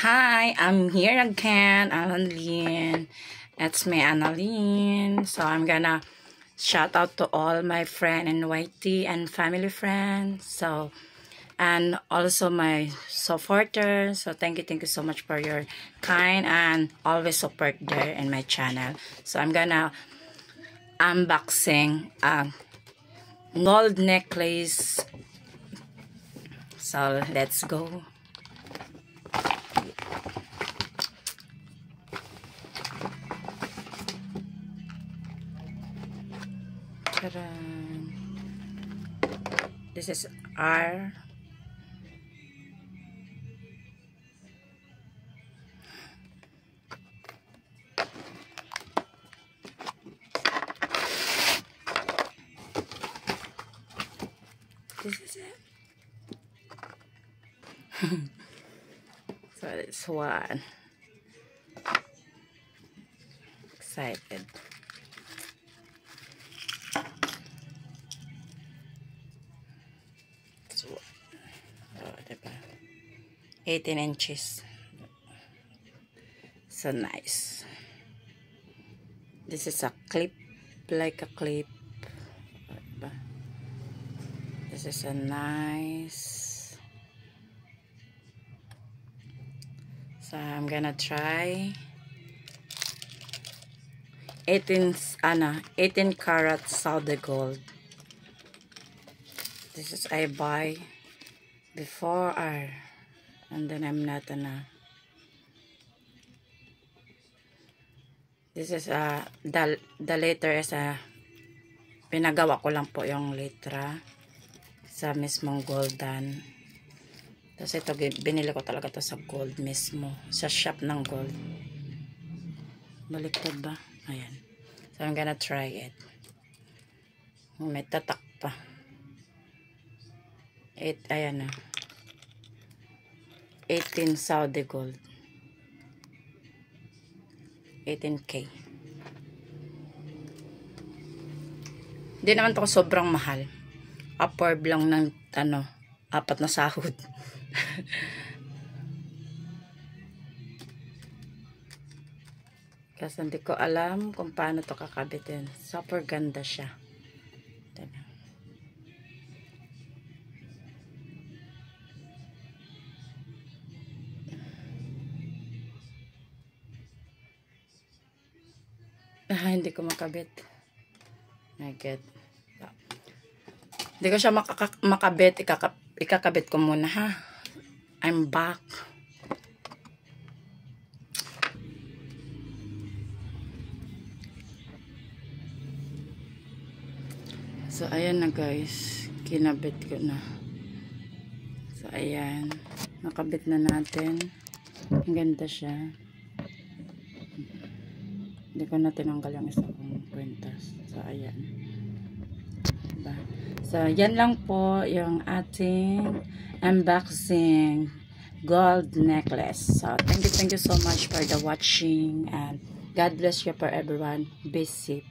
Hi, I'm here again, Annalyn. It's me, Annalyn. So I'm gonna shout out to all my friend and YT and family friends. So and also my supporters. So thank you so much for your kind and always support there in my channel. So I'm gonna unboxing a gold necklace. So let's go. This is our this is it. So this one. Excited. So, diba? 18 inches. So nice. This is a clip, like a clip. Diba? This is a nice. So I'm gonna try 18 karat solid gold. This is I buy before and then I'm not this is the letter is pinagawa ko lang po yung letra sa mismong goldan. Tapos ito binili ko talaga to sa gold mismo, sa shop ng gold. Baliktad ba? Ayan. So I'm gonna try it. May tatak pa. Ayan na. 18 Saudi gold. 18K. Hindi naman to sobrang mahal. Upward lang ng 4 na sahod. Kasi hindi ko alam kung paano to kakabitin. Super ganda siya. Hindi ko makabit. Hindi ko siya makabit. Ikakabit ko muna ha. I'm back. So ayan na guys. Kinabit ko na. So ayan. Nakabit na natin. Ang ganda siya. Hindi ko na tinanggal yung isa kong kwintas. So, ayan. Diba? So, yan lang po yung ating unboxing gold necklace. So, thank you so much for the watching and God bless you for everyone. Be safe.